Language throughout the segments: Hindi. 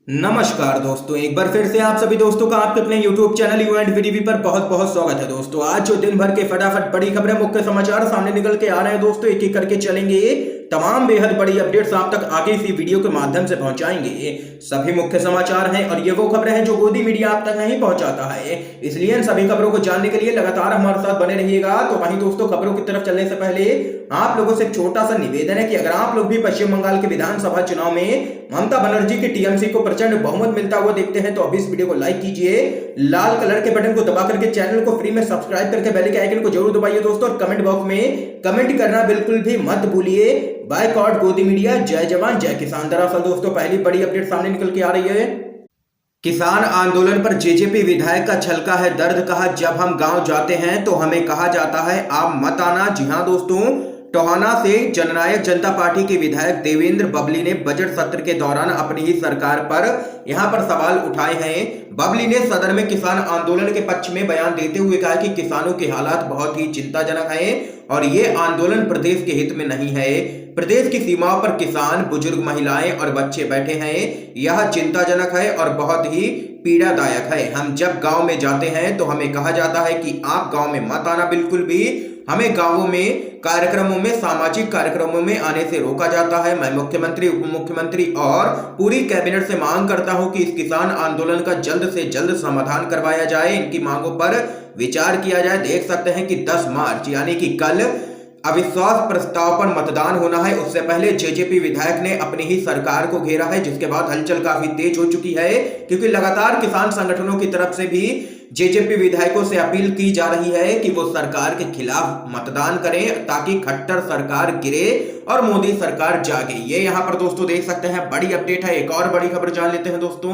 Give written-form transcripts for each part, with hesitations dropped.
नमस्कार दोस्तों, एक बार फिर से आप सभी दोस्तों का आपके अपने YouTube चैनल यू एंड वीडीवी पर बहुत बहुत स्वागत है। दोस्तों आज जो दिन भर के फटाफट बड़ी खबरें, मुख्य समाचार सामने निकल के आ रहे हैं दोस्तों, एक एक करके चलेंगे। तमाम बेहद बड़ी अपडेट्स आप तक आगे इसी वीडियो के माध्यम से पहुंचाएंगे। सभी मुख्य समाचार हैं और ये वो खबरें हैं जो गोदी मीडिया आप तक नहीं पहुंचाता है, इसलिए इन सभी खबरों को जानने के लिए लगातार हमारे साथ बने रहिएगा। तो वहीं दोस्तों, खबरों की तरफ चलने से पहले आप लोगों से एक छोटा सा निवेदन है कि अगर आप लोग भी पश्चिम बंगाल के विधानसभा चुनाव में ममता बनर्जी की टीएमसी को प्रचंड बहुमत मिलता हुआ देखते हैं तो अभी इस वीडियो को लाइक कीजिए, लाल कलर के बटन को दबा करके चैनल को फ्री में सब्सक्राइब करके बेल के आइकन को जरूर दबाइए दोस्तों, और कमेंट बॉक्स में कमेंट करना बिल्कुल भी मत भूलिए। बायकॉट गोदी मीडिया, जय जवान जय किसान। दरअसल दोस्तों, पहली बड़ी अपडेट सामने निकल के आ रही है। किसान आंदोलन पर जेजेपी विधायक का छलका है दर्द, कहा जब हम गांव जाते हैं तो हमें कहा जाता है आप मत आना। जी हां दोस्तों, टोहाना से जननायक जनता पार्टी के विधायक देवेंद्र बबली ने बजट सत्र के दौरान अपनी ही सरकार पर यहां पर सवाल उठाए हैं। बबली ने सदन में किसान आंदोलन के पक्ष में बयान देते हुए कहा कि किसानों के हालात बहुत ही चिंताजनक हैं और ये आंदोलन प्रदेश के हित में नहीं है। प्रदेश की सीमाओं पर किसान, बुजुर्ग, महिलाएं और बच्चे बैठे हैं। यह चिंताजनक है और बहुत ही पीड़ादायक है। हम जब गांव में जाते हैं तो हमें कहा जाता है कि आप गांव में मत आना। बिल्कुल भी हमें गांवों में कार्यक्रमों में, सामाजिक कार्यक्रमों में आने से रोका जाता है। मैं मुख्यमंत्री, उप मुख्यमंत्री और पूरी कैबिनेट से मांग करता हूं कि इस किसान आंदोलन का जल्द से जल्द समाधान करवाया जाए, इनकी मांगों पर विचार किया जाए। देख सकते हैं कि 10 मार्च यानी कि कल अविश्वास प्रस्ताव पर मतदान होना है। उससे पहले जेजेपी विधायक ने अपनी ही सरकार को घेरा है, जिसके बाद हलचल काफी तेज हो चुकी है, क्योंकि लगातार किसान संगठनों की तरफ से भी जेजेपी विधायकों से अपील की जा रही है कि वो सरकार के खिलाफ मतदान करें ताकि खट्टर सरकार गिरे और मोदी सरकार जागे। ये यहां पर दोस्तों देख सकते हैं, बड़ी अपडेट है। एक और बड़ी खबर जान लेते हैं दोस्तों।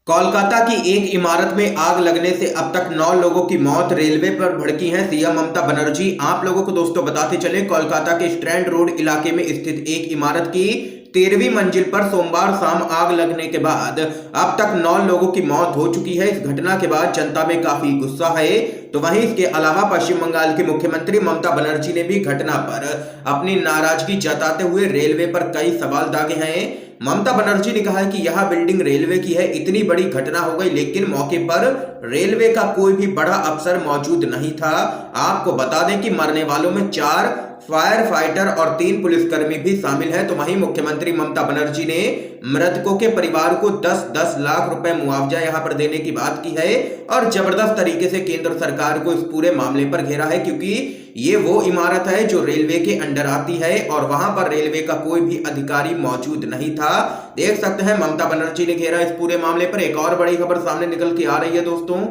कोलकाता की एक इमारत में आग लगने से अब तक 9 लोगों की मौत, रेलवे पर भड़की हैं सीएम ममता बनर्जी। आप लोगों को दोस्तों बताते चले, कोलकाता के स्ट्रैंड रोड इलाके में स्थित एक इमारत की 13वीं मंजिल पर सोमवार शाम आग लगने के बाद अब तक 9 लोगों की मौत हो चुकी है। इस घटना के बाद जनता में काफी गुस्सा है। तो वहीं इसके अलावा पश्चिम बंगाल की मुख्यमंत्री ममता बनर्जी ने भी घटना पर अपनी नाराजगी जताते हुए रेलवे पर कई सवाल दागे हैं। ममता बनर्जी ने कहा है कि यह बिल्डिंग रेलवे की है, इतनी बड़ी घटना हो गई लेकिन मौके पर रेलवे का कोई भी बड़ा अफसर मौजूद नहीं था। आपको बता दें कि मरने वालों में 4 फायर फाइटर और 3 पुलिसकर्मी भी शामिल हैं। तो वहीं मुख्यमंत्री ममता बनर्जी ने मृतकों के परिवार को 10-10 लाख रुपए मुआवजा यहां पर देने की बात की है और जबरदस्त तरीके से केंद्र सरकार को इस पूरे मामले पर घेरा है, क्योंकि ये वो इमारत है जो रेलवे के अंडर आती है और वहां पर रेलवे का कोई भी अधिकारी मौजूद नहीं था। देख सकते हैं, ममता बनर्जी ने घेरा इस पूरे मामले पर। एक और बड़ी खबर सामने निकल के आ रही है दोस्तों।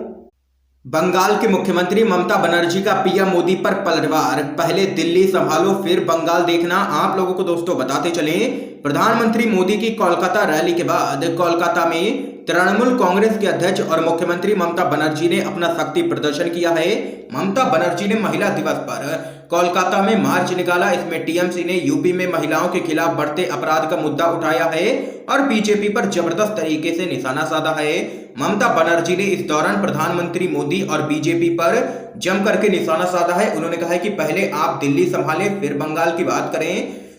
बंगाल के मुख्यमंत्री ममता बनर्जी का पीएम मोदी पर पलटवार, पहले दिल्ली संभालो फिर बंगाल देखना। आप लोगों को दोस्तों बताते चलें, प्रधानमंत्री मोदी की कोलकाता रैली के बाद कोलकाता में तृणमूल कांग्रेस के अध्यक्ष और मुख्यमंत्री ममता बनर्जी ने अपना शक्ति प्रदर्शन किया है। ममता बनर्जी ने महिला दिवस पर कोलकाता में मार्च निकाला। इसमें टीएमसी ने यूपी में महिलाओं के खिलाफ बढ़ते अपराध का मुद्दा उठाया है और बीजेपी पर जबरदस्त तरीके से निशाना साधा है। ममता बनर्जी ने इस दौरान प्रधानमंत्री मोदी और बीजेपी पर जम करके निशाना साधा है। उन्होंने कहा है कि पहले आप दिल्ली संभालें फिर बंगाल की बात करें।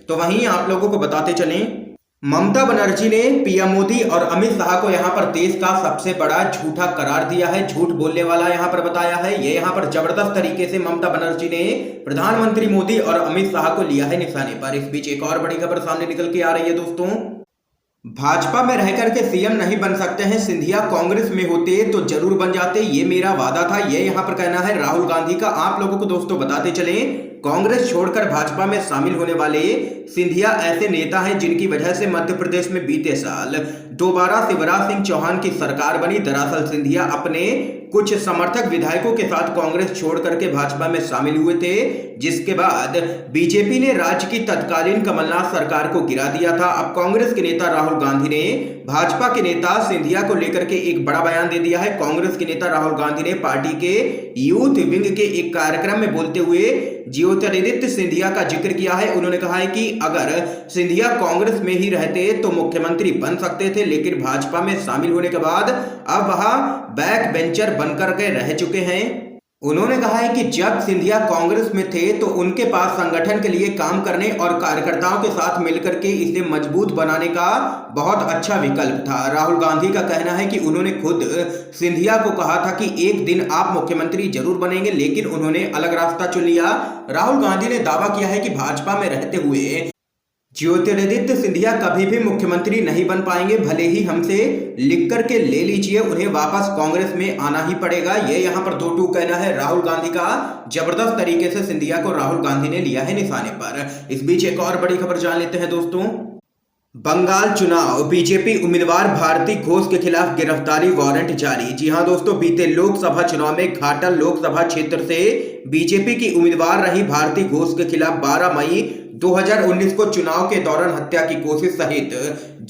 तो वहीं आप लोगों को बताते चलें, ममता बनर्जी ने पीएम मोदी और अमित शाह को यहां पर देश का सबसे बड़ा झूठा करार दिया है, झूठ बोलने वाला यहां पर बताया है। ये यहां पर जबरदस्त तरीके से ममता बनर्जी ने प्रधानमंत्री मोदी और अमित शाह को लिया है निशाने पर। इस बीच एक और बड़ी खबर सामने निकल के आ रही है दोस्तों। भाजपा में रहकर के सीएम नहीं बन सकते हैं सिंधिया, कांग्रेस में होते तो जरूर बन जाते, ये मेरा वादा था। ये यहां पर कहना है राहुल गांधी का। आप लोगों को दोस्तों बताते चलें, कांग्रेस छोड़कर भाजपा में शामिल होने वाले सिंधिया ऐसे नेता हैं जिनकी वजह से मध्य प्रदेश में बीते साल दोबारा शिवराज सिंह चौहान की सरकार बनी। दरअसल सिंधिया अपने कुछ समर्थक विधायकों के साथ कांग्रेस छोड़ करके भाजपा में शामिल हुए थे, जिसके बाद बीजेपी ने राज्य की तत्कालीन कमलनाथ सरकार को गिरा दिया था। अब कांग्रेस के नेता राहुल गांधी ने भाजपा के नेता सिंधिया को लेकर के एक बड़ा बयान दे दिया है। कांग्रेस के नेता राहुल गांधी ने पार्टी के यूथ विंग के एक कार्यक्रम में बोलते हुए ज्योतिरादित्य सिंधिया का जिक्र किया है। उन्होंने कहा है कि अगर सिंधिया कांग्रेस में ही रहते तो मुख्यमंत्री बन सकते थे, लेकिन भाजपा में शामिल होने के बाद अब वह बैक बेंचर बनकर के रह चुके हैं। उन्होंने कहा है कि जब सिंधिया कांग्रेस में थे तो उनके पास संगठन के लिए काम करने और कार्यकर्ताओं के साथ मिलकर के इसे मजबूत बनाने का बहुत अच्छा विकल्प था। राहुल गांधी का कहना है कि उन्होंने खुद सिंधिया को कहा था कि एक दिन आप मुख्यमंत्री जरूर बनेंगे, लेकिन उन्होंने अलग रास्ता चुन लिया। राहुल गांधी ने दावा किया है कि भाजपा में रहते हुए ज्योतिरादित्य सिंधिया कभी भी मुख्यमंत्री नहीं बन पाएंगे, भले ही हमसे लिख करके ले लीजिए, उन्हें वापस कांग्रेस में आना ही पड़ेगा। ये यहाँ पर दो टूक कहना है राहुल गांधी का। जबरदस्त तरीके से सिंधिया को राहुल गांधी ने लिया है निशाने पर। इस बीच एक और बड़ी खबर जान लेते हैं दोस्तों। बंगाल चुनाव, बीजेपी उम्मीदवार भारती घोष के खिलाफ गिरफ्तारी वारंट जारी। जी हां दोस्तों, बीते लोकसभा चुनाव में घाटल लोकसभा क्षेत्र से बीजेपी की उम्मीदवार रही भारती घोष के खिलाफ 12 मई 2019 को चुनाव के दौरान हत्या की कोशिश सहित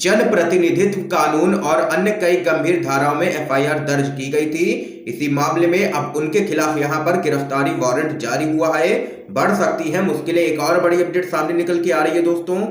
जनप्रतिनिधित्व कानून और अन्य कई गंभीर धाराओं में एफआईआर दर्ज की गई थी। इसी मामले में अब उनके खिलाफ यहां पर गिरफ्तारी वारंट जारी हुआ है। बढ़ सकती है मुश्किलें। एक और बड़ी अपडेट सामने निकल के आ रही है दोस्तों।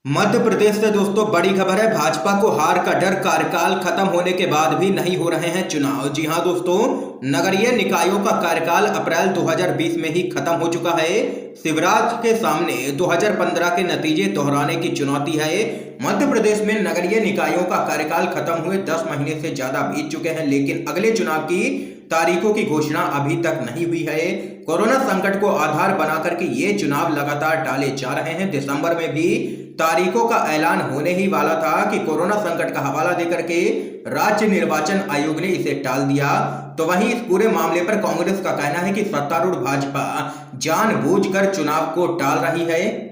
मध्य प्रदेश से दोस्तों बड़ी खबर है। भाजपा को हार का डर, कार्यकाल खत्म होने के बाद भी नहीं हो रहे हैं चुनाव। जी हां दोस्तों, नगरीय निकायों का कार्यकाल अप्रैल 2020 में ही खत्म हो चुका है। शिवराज के सामने 2015 के नतीजे दोहराने की चुनौती है। मध्य प्रदेश में नगरीय निकायों का कार्यकाल खत्म हुए 10 महीने से ज्यादा बीत चुके हैं, लेकिन अगले चुनाव की तारीखों की घोषणा अभी तक नहीं हुई है। कोरोना संकट को आधार बनाकर के ये चुनाव लगातार टाले जा रहे हैं। दिसंबर में भी तारीखों का ऐलान होने ही वाला था कि कोरोना संकट का हवाला देकर के राज्य निर्वाचन आयोग ने इसे टाल दिया। तो वहीं इस पूरे मामले पर कांग्रेस का कहना है कि सत्तारूढ़ भाजपा जानबूझकर चुनाव को टाल रही है।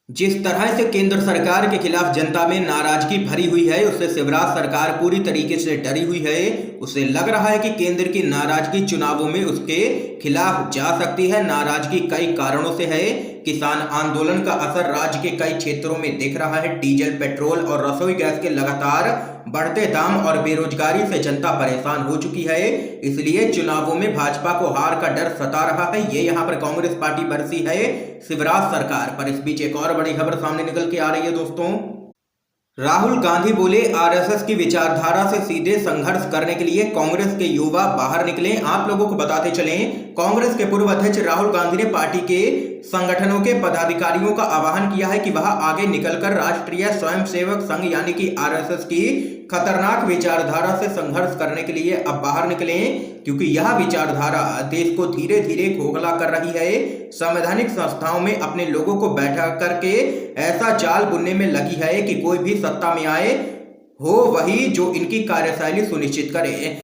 जिस तरह से केंद्र सरकार के खिलाफ जनता में नाराजगी भरी हुई है, उससे शिवराज सरकार पूरी तरीके से डरी हुई है। उसे लग रहा है कि केंद्र की नाराजगी चुनावों में उसके खिलाफ जा सकती है। नाराजगी कई कारणों से है। किसान आंदोलन का असर राज्य के कई क्षेत्रों में दिख रहा है। डीजल, पेट्रोल और रसोई गैस के लगातार बढ़ते दाम और बेरोजगारी से जनता परेशान हो चुकी है। इसलिए चुनावों में भाजपा को हार का डर सता रहा है। ये यहाँ पर कांग्रेस पार्टी बरसी है शिवराज सरकार पर। इस बीच एक और बड़ी खबर सामने निकल के आ रही है दोस्तों। राहुल गांधी बोले, आरएसएस की विचारधारा से सीधे संघर्ष करने के लिए कांग्रेस के युवा बाहर निकले। आप लोगों को बताते चलें, कांग्रेस के पूर्व अध्यक्ष राहुल गांधी ने पार्टी के संगठनों के पदाधिकारियों का आह्वान किया है कि वह आगे निकलकर राष्ट्रीय स्वयंसेवक संघ यानी कि आरएसएस की खतरनाक विचारधारा से संघर्ष करने के लिए अब बाहर निकलें, क्योंकि यह विचारधारा देश को धीरे धीरे खोखला कर रही है। संवैधानिक संस्थाओं में अपने लोगों को बैठा करके ऐसा जाल बुनने में लगी है कि कोई भी सत्ता में आए हो वही जो इनकी कार्यशैली सुनिश्चित करे।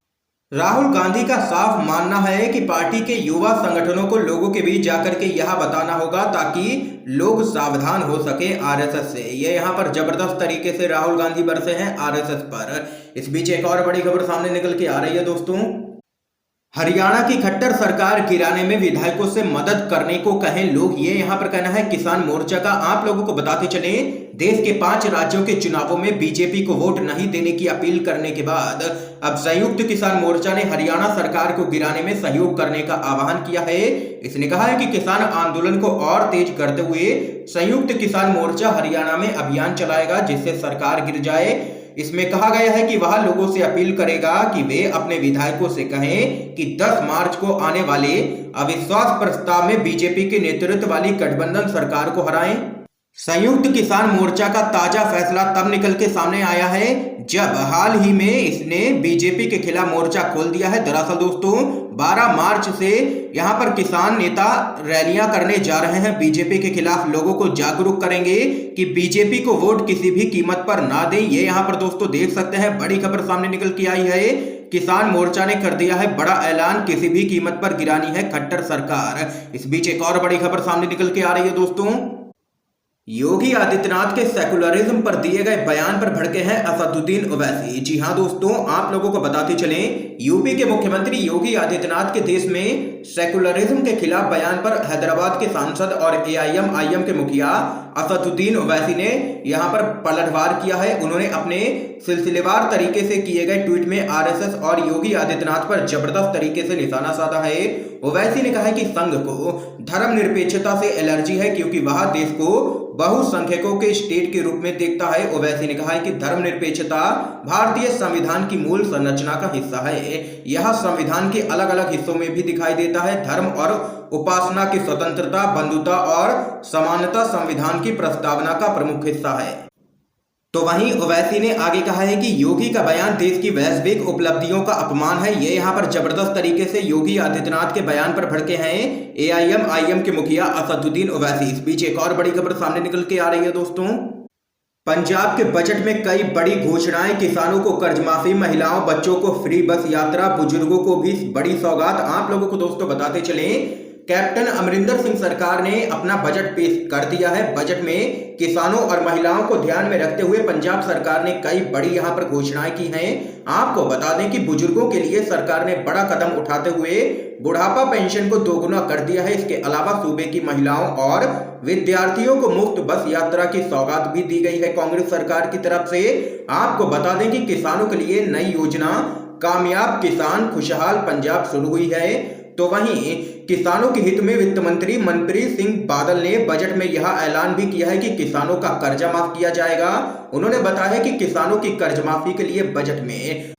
राहुल गांधी का साफ मानना है कि पार्टी के युवा संगठनों को लोगों के बीच जाकर के यह बताना होगा ताकि लोग सावधान हो सके आरएसएस से। ये यहाँ पर जबरदस्त तरीके से राहुल गांधी बरसे हैं आरएसएस पर। इस बीच एक और बड़ी खबर सामने निकल के आ रही है दोस्तों। हरियाणा की खट्टर सरकार गिराने में विधायकों से मदद करने को कहें लोग, ये यहाँ पर कहना है किसान मोर्चा का। आप लोगों को बताते चले, देश के 5 राज्यों के चुनावों में बीजेपी को वोट नहीं देने की अपील करने के बाद अब संयुक्त किसान मोर्चा ने हरियाणा सरकार को गिराने में सहयोग करने का आह्वान किया है। इसने कहा है कि किसान आंदोलन को और तेज करते हुए संयुक्त किसान मोर्चा हरियाणा में अभियान चलाएगा जिससे सरकार गिर जाए। इसमें कहा गया है कि वह लोगों से अपील करेगा कि वे अपने विधायकों से कहें कि 10 मार्च को आने वाले अविश्वास प्रस्ताव में बीजेपी के नेतृत्व वाली गठबंधन सरकार को हराएं। संयुक्त किसान मोर्चा का ताजा फैसला तब निकल के सामने आया है जब हाल ही में इसने बीजेपी के खिलाफ मोर्चा खोल दिया है। दरअसल दोस्तों 12 मार्च से यहां पर किसान नेता रैलियां करने जा रहे हैं बीजेपी के खिलाफ। लोगों को जागरूक करेंगे कि बीजेपी को वोट किसी भी कीमत पर ना दें। ये यहां पर दोस्तों देख सकते हैं, बड़ी खबर सामने निकल के आई है। किसान मोर्चा ने कर दिया है बड़ा ऐलान, किसी भी कीमत पर गिरानी है खट्टर सरकार। इस बीच एक और बड़ी खबर सामने निकल के आ रही है दोस्तों। योगी आदित्यनाथ के सेकुलरिज्म पर दिए गए बयान पर भड़के हैं असदुद्दीन ओवैसी। जी हां दोस्तों, आप लोगों को बताते चलें, यूपी के मुख्यमंत्री योगी आदित्यनाथ के देश में सेकुलरिज्म के खिलाफ बयान पर हैदराबाद के सांसद और एआईएमआईएम के मुखिया असदुद्दीन ओवैसी ने यहां पर पलटवार किया है। उन्होंने अपने सिलसिलेवार तरीके से किए गए ट्वीट में आरएसएस और योगी आदित्यनाथ पर जबरदस्त तरीके से निशाना साधा है। ओवैसी ने कहा है कि संघ को धर्मनिरपेक्षता से एलर्जी है क्योंकि वह देश को बहुसंख्यकों के स्टेट के रूप में देखता है। ओवैसी ने कहा है कि धर्मनिरपेक्षता भारतीय संविधान की मूल संरचना का हिस्सा है। यह संविधान के अलग अलग हिस्सों में भी दिखाई देता है। धर्म और उपासना की स्वतंत्रता, बंधुता और समानता संविधान की प्रस्तावना का प्रमुख हिस्सा है। तो वहीं ओवैसी ने आगे कहा है कि योगी का बयान देश की वैश्विक उपलब्धियों का अपमान है। ये यहाँ पर जबरदस्त तरीके से योगी आदित्यनाथ के बयान पर भड़के हैं एआईएमआईएम के मुखिया असदुद्दीन ओवैसी। इस बीच एक और बड़ी खबर सामने निकल के आ रही है दोस्तों। पंजाब के बजट में कई बड़ी घोषणाएं, किसानों को कर्ज माफी, महिलाओं बच्चों को फ्री बस यात्रा, बुजुर्गों को भी बड़ी सौगात। आप लोगों को दोस्तों बताते चले, कैप्टन अमरिंदर सिंह सरकार ने अपना बजट पेश कर दिया है। बजट में किसानों और महिलाओं को ध्यान में रखते हुए पंजाब सरकार ने कई बड़ी यहां पर घोषणाएं की हैं। आपको बता दें कि बुजुर्गों के लिए सरकार ने बड़ा कदम उठाते हुए बुढ़ापा पेंशन को दोगुना कर दिया है। इसके अलावा सूबे की महिलाओं और विद्यार्थियों को मुफ्त बस यात्रा की सौगात भी दी गई है कांग्रेस सरकार की तरफ से। आपको बता दें कि किसानों के लिए नई योजना कामयाब किसान खुशहाल पंजाब शुरू हुई है। तो वहीं किसानों के हित में वित्त मंत्री मनप्रीत सिंह बादल ने बजट में यह ऐलान भी किया है कि किसानों का कर्जा माफ किया जाएगा। उन्होंने बताया कि किसानों की कर्ज माफी के लिए बजट में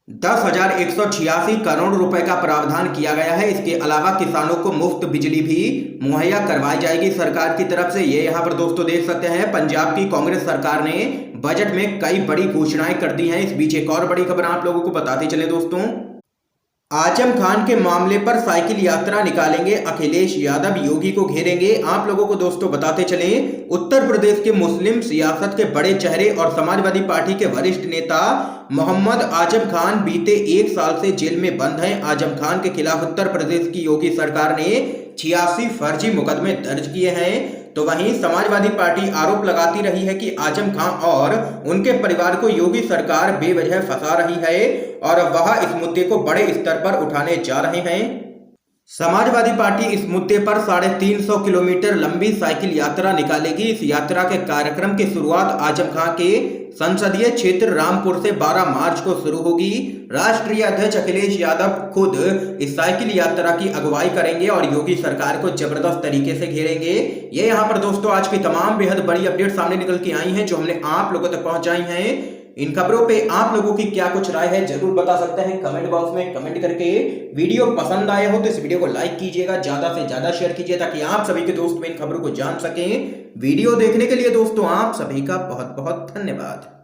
10,186 करोड़ रुपए का प्रावधान किया गया है। इसके अलावा किसानों को मुफ्त बिजली भी मुहैया करवाई जाएगी सरकार की तरफ से। ये यहाँ पर दोस्तों देख सकते हैं, पंजाब की कांग्रेस सरकार ने बजट में कई बड़ी घोषणाएं कर दी हैं। इस बीच एक और बड़ी खबर आप लोगों को बताते चले दोस्तों। आजम खान के मामले पर साइकिल यात्रा निकालेंगे अखिलेश यादव, योगी को घेरेंगे। आप लोगों को दोस्तों बताते चले, उत्तर प्रदेश के मुस्लिम सियासत के बड़े चेहरे और समाजवादी पार्टी के वरिष्ठ नेता मोहम्मद आजम खान बीते 1 साल से जेल में बंद हैं। आजम खान के खिलाफ उत्तर प्रदेश की योगी सरकार ने 86 फर्जी मुकदमे दर्ज किए हैं। तो वहीं समाजवादी पार्टी आरोप लगाती रही है कि आजम खान और उनके परिवार को योगी सरकार बेवजह फंसा रही है और वह इस मुद्दे को बड़े स्तर पर उठाने जा रहे हैं। समाजवादी पार्टी इस मुद्दे पर 350 किलोमीटर लंबी साइकिल यात्रा निकालेगी। इस यात्रा के कार्यक्रम की शुरुआत आजम खान के संसदीय क्षेत्र रामपुर से 12 मार्च को शुरू होगी। राष्ट्रीय अध्यक्ष अखिलेश यादव खुद इस साइकिल यात्रा की अगुवाई करेंगे और योगी सरकार को जबरदस्त तरीके से घेरेंगे। ये यहाँ पर दोस्तों आज की तमाम बेहद बड़ी अपडेट सामने निकल के आई हैं जो हमने आप लोगों तक पहुंचाई हैं। इन खबरों पे आप लोगों की क्या कुछ राय है जरूर बता सकते हैं कमेंट बॉक्स में कमेंट करके। वीडियो पसंद आया हो तो इस वीडियो को लाइक कीजिएगा, ज्यादा से ज्यादा शेयर कीजिए ताकि आप सभी के दोस्त इन खबरों को जान सकें। वीडियो देखने के लिए दोस्तों आप सभी का बहुत बहुत धन्यवाद।